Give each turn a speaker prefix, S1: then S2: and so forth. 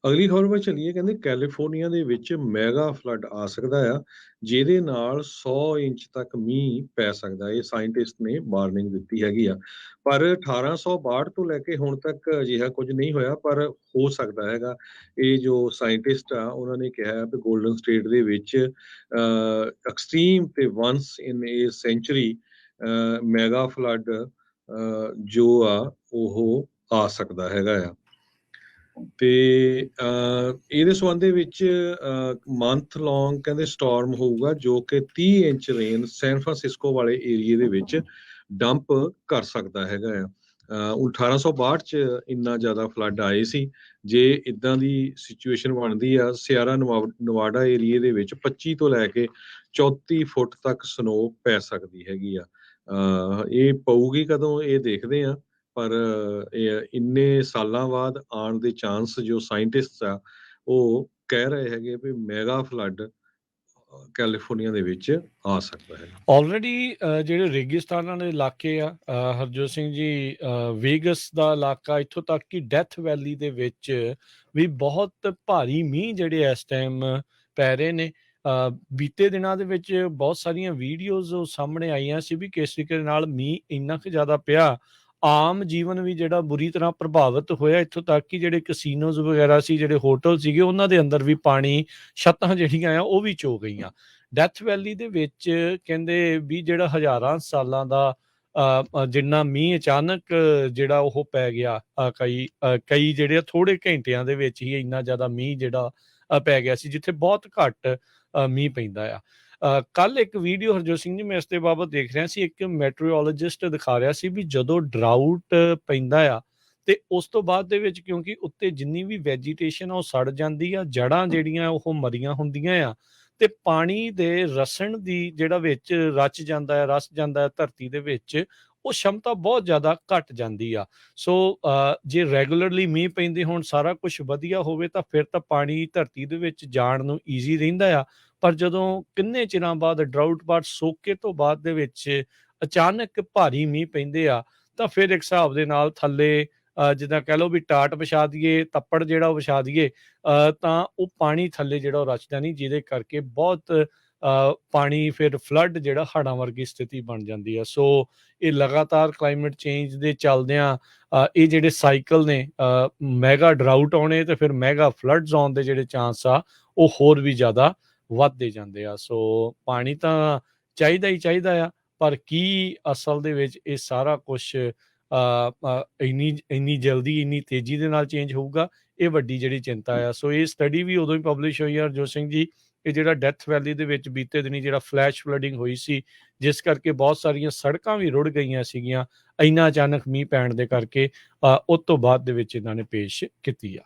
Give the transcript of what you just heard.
S1: ਅਗਲੀ ਖਬਰ ਵੱਲ ਚੱਲੀਏ। ਕਹਿੰਦੇ ਕੈਲੀਫੋਰਨੀਆ ਦੇ ਵਿੱਚ ਮੈਗਾ ਫਲੱਡ ਆ ਸਕਦਾ ਆ, ਜਿਹਦੇ ਨਾਲ 100 ਇੰਚ ਤੱਕ ਮੀਂਹ ਪੈ ਸਕਦਾ। ਇਹ ਸਾਇੰਟਿਸਟ ਨੇ ਵਾਰਨਿੰਗ ਦਿੱਤੀ ਹੈਗੀ ਆ। ਪਰ 1862 ਤੋਂ ਲੈ ਕੇ ਹੁਣ ਤੱਕ ਅਜਿਹਾ ਕੁਝ ਨਹੀਂ ਹੋਇਆ, ਪਰ ਹੋ ਸਕਦਾ ਹੈਗਾ। ਇਹ ਜੋ ਸਾਇੰਟਿਸਟ ਆ ਉਹਨਾਂ ਨੇ ਕਿਹਾ ਵੀ ਗੋਲਡਨ ਸਟੇਟ ਦੇ ਵਿੱਚ ਐਕਸਟ੍ਰੀਮ ਤੇ ਵਨਸ ਇਨ ਏ ਸੈਂਚੁਰੀ ਮੈਗਾ ਫਲੱਡ ਜੋ ਆ ਉਹ ਆ ਸਕਦਾ ਹੈਗਾ ਆ। ਤੇ ਇਹਦੇ ਸੰਬੰਧ ਦੇ ਵਿੱਚ ਮੰਥ ਲੌਂਗ ਕਹਿੰਦੇ ਸਟਾਰਮ ਹੋਊਗਾ, ਜੋ ਕਿ 30 ਇੰਚ ਰੇਨ ਸੈਨ ਫਰਾਂਸਿਸਕੋ ਵਾਲੇ ਏਰੀਏ ਦੇ ਵਿੱਚ ਡੰਪ ਕਰ ਸਕਦਾ ਹੈਗਾ ਆ। 1862 ਚ ਇੰਨਾ ਜ਼ਿਆਦਾ ਫਲੱਡ ਆਏ ਸੀ। ਜੇ ਇਦਾਂ ਦੀ ਸਿਚੁਏਸ਼ਨ ਬਣਦੀ ਆ, ਸਿਆਰਾ ਨਵਾਡਾ ਏਰੀਏ ਦੇ ਵਿੱਚ 25 ਤੋਂ ਲੈ ਕੇ 34 ਫੁੱਟ ਤੱਕ ਸਨੋ ਪੈ ਸਕਦੀ ਹੈਗੀ ਆ। ਇਹ ਪਊਗੀ ਕਦੋਂ ਇਹ ਦੇਖਦੇ ਆ, ਪਰ ਇੰਨੇ ਸਾਲਾਂ ਬਾਅਦ ਆਉਣ ਦੇ ਚਾਂਸ ਜੋ ਸਾਇੰਟਿਸਟ ਆ ਉਹ ਕਹਿ ਰਹੇ ਹੈਗੇ ਵੀ ਮੈਗਾ ਫਲੱਡ ਕੈਲੀਫੋਰਨੀਆ ਦੇ ਵਿੱਚ ਆ ਸਕਦਾ ਹੈ।
S2: ਆਲਰੇਡੀ ਜਿਹੜੇ ਰੇਗਿਸਤਾਨਾਂ ਦੇ ਇਲਾਕੇ ਆ, ਹਰਜੋਤ ਸਿੰਘ ਜੀ, ਵੇਗਸ ਦਾ ਇਲਾਕਾ ਇੱਥੋਂ ਤੱਕ ਕਿ ਡੈਥ ਵੈਲੀ ਦੇ ਵਿੱਚ ਵੀ ਬਹੁਤ ਭਾਰੀ ਮੀਂਹ ਜਿਹੜੇ ਇਸ ਟਾਈਮ ਪੈ ਰਹੇ ਨੇ। ਬੀਤੇ ਦਿਨਾਂ ਦੇ ਵਿੱਚ ਬਹੁਤ ਸਾਰੀਆਂ ਵੀਡੀਓਜ਼ ਸਾਹਮਣੇ ਆਈਆਂ ਸੀ ਵੀ ਕਿਸ ਤਰੀਕੇ ਨਾਲ ਮੀਂਹ ਇੰਨਾ ਕੁ ਜ਼ਿਆਦਾ ਪਿਆ, ਆਮ ਜੀਵਨ ਵੀ ਜਿਹੜਾ ਬੁਰੀ ਤਰ੍ਹਾਂ ਪ੍ਰਭਾਵਿਤ ਹੋਇਆ। ਇੱਥੋਂ ਤੱਕ ਕਿ ਜਿਹੜੇ ਕਸੀਨੋਜ਼ ਵਗੈਰਾ ਸੀ, ਜਿਹੜੇ ਹੋਟਲ ਸੀਗੇ, ਉਹਨਾਂ ਦੇ ਅੰਦਰ ਵੀ ਪਾਣੀ, ਛੱਤਾਂ ਜਿਹੜੀਆਂ ਆ ਉਹ ਵੀ ਚੋ ਗਈਆਂ। ਡੈਥ ਵੈਲੀ ਦੇ ਵਿੱਚ ਕਹਿੰਦੇ ਵੀ ਜਿਹੜਾ ਹਜ਼ਾਰਾਂ ਸਾਲਾਂ ਦਾ ਜਿੰਨਾ ਮੀਂਹ ਅਚਾਨਕ ਜਿਹੜਾ ਉਹ ਪੈ ਗਿਆ, ਕਈ ਜਿਹੜੇ ਥੋੜੇ ਘੰਟਿਆਂ ਦੇ ਵਿੱਚ ਹੀ ਇੰਨਾ ਜ਼ਿਆਦਾ ਮੀਂਹ ਜਿਹੜਾ ਪੈ ਗਿਆ ਸੀ, ਜਿੱਥੇ ਬਹੁਤ ਘੱਟ ਮੀਂਹ ਪੈਂਦਾ ਆ। ਕੱਲ ਇੱਕ ਵੀਡੀਓ ਹਰਜੋਤ ਸਿੰਘ ਜੀ ਮੈਂ ਇਸ ਦੇ ਬਾਬਤ ਦੇਖ ਰਿਹਾ ਸੀ, ਇੱਕ ਮੈਟਰੋਲੋਜਿਸਟ ਦਿਖਾ ਰਿਹਾ ਸੀ ਵੀ ਜਦੋਂ ਡਰਾਊਟ ਪੈਂਦਾ ਆ ਤੇ ਉਸ ਤੋਂ ਬਾਅਦ ਦੇ ਵਿੱਚ ਕਿਉਂਕਿ ਉੱਤੇ ਜਿੰਨੀ ਵੀ ਵੈਜੀਟੇਸ਼ਨ ਆ ਉਹ ਸੜ ਜਾਂਦੀ ਆ, ਜੜ੍ਹਾਂ ਜਿਹੜੀਆਂ ਉਹ ਮਰੀਆਂ ਹੁੰਦੀਆਂ ਆ, ਤੇ ਪਾਣੀ ਦੇ ਰਸਣ ਦੀ ਜਿਹੜਾ ਵਿੱਚ ਰਸ ਜਾਂਦਾ ਹੈ ਧਰਤੀ ਦੇ ਵਿੱਚ, ਉਹ ਸ਼ਮਤਾ ਬਹੁਤ ਜ਼ਿਆਦਾ ਘਟ ਜਾਂਦੀ ਆ। ਸੋ ਜੇ ਰੈਗੂਲਰਲੀ ਮੀਂਹ ਪੈਂਦੇ ਹੋਣ, ਸਾਰਾ ਕੁਝ ਵਧੀਆ ਹੋਵੇ, ਤਾਂ ਫਿਰ ਤਾਂ ਪਾਣੀ ਧਰਤੀ ਦੇ ਵਿੱਚ ਜਾਣ ਨੂੰ ਈਜ਼ੀ ਰਹਿੰਦਾ ਆ। ਪਰ ਜਦੋਂ ਕਿੰਨੇ ਚਿਰਾਂ ਬਾਅਦ ਡਰਾਊਟ ਬਾਅਦ ਸੋਕੇ ਤੋਂ ਬਾਅਦ ਦੇ ਵਿੱਚ ਅਚਾਨਕ ਭਾਰੀ ਮੀਂਹ ਪੈਂਦੇ ਆ, ਤਾਂ ਫਿਰ ਇੱਕ ਹਿਸਾਬ ਦੇ ਨਾਲ ਥੱਲੇ ਜਿੱਦਾਂ ਕਹਿ ਲਓ ਵੀ ਟਾਟ ਵਿਛਾ ਦਈਏ, ਤੱਪੜ ਜਿਹੜਾ ਉਹ ਵਿਛਾ ਦਈਏ, ਤਾਂ ਉਹ ਪਾਣੀ ਥੱਲੇ ਜਿਹੜਾ ਉਹ ਰਚਦਾ ਨਹੀਂ, ਜਿਹਦੇ ਕਰਕੇ ਬਹੁਤ ਪਾਣੀ ਫਿਰ ਫਲੱਡ ਜਿਹੜਾ ਹੜ੍ਹਾਂ ਵਰਗੀ ਸਥਿਤੀ ਬਣ ਜਾਂਦੀ ਆ। ਸੋ ਇਹ ਲਗਾਤਾਰ ਕਲਾਈਮੇਟ ਚੇਂਜ ਦੇ ਚੱਲਦਿਆਂ ਇਹ ਜਿਹੜੇ ਸਾਈਕਲ ਨੇ, ਮੈਗਾ ਡਰਾਊਟ ਆਉਣੇ ਤੇ ਫਿਰ ਮੈਗਾ ਫਲੱਡਸ ਆਉਣ ਦੇ ਜਿਹੜੇ ਚਾਂਸ ਆ ਉਹ ਹੋਰ ਵੀ ਜ਼ਿਆਦਾ ਵੱਧਦੇ ਜਾਂਦੇ ਆ। ਸੋ ਪਾਣੀ ਤਾਂ ਚਾਹੀਦਾ ਹੀ ਚਾਹੀਦਾ ਆ, ਪਰ ਕੀ ਅਸਲ ਦੇ ਵਿੱਚ ਇਹ ਸਾਰਾ ਕੁਛ ਇੰਨੀ ਜਲਦੀ, ਇੰਨੀ ਤੇਜ਼ੀ ਦੇ ਨਾਲ ਚੇਂਜ ਹੋਊਗਾ, ਇਹ ਵੱਡੀ ਜਿਹੜੀ ਚਿੰਤਾ ਆ। ਸੋ ਇਹ ਸਟੱਡੀ ਵੀ ਉਦੋਂ ਹੀ ਪਬਲਿਸ਼ ਹੋਈ ਆ ਹਰਜੋਤ ਸਿੰਘ ਜੀ, ਕਿ ਜਿਹੜਾ ਡੈਥ ਵੈਲੀ ਦੇ ਵਿੱਚ ਬੀਤੇ ਦਿਨੀ ਜਿਹੜਾ ਫਲੈਸ਼ ਫਲੱਡਿੰਗ ਹੋਈ ਸੀ, ਜਿਸ ਕਰਕੇ ਬਹੁਤ ਸਾਰੀਆਂ ਸੜਕਾਂ ਵੀ ਰੁੜ ਗਈਆਂ ਸੀਗੀਆਂ ਇੰਨਾ ਅਚਾਨਕ ਮੀਂਹ ਪੈਣ ਦੇ ਕਰਕੇ, ਉਸ ਤੋਂ ਬਾਅਦ ਦੇ ਵਿੱਚ ਇਹਨਾਂ ਨੇ ਪੇਸ਼ ਕੀਤੀ ਆ।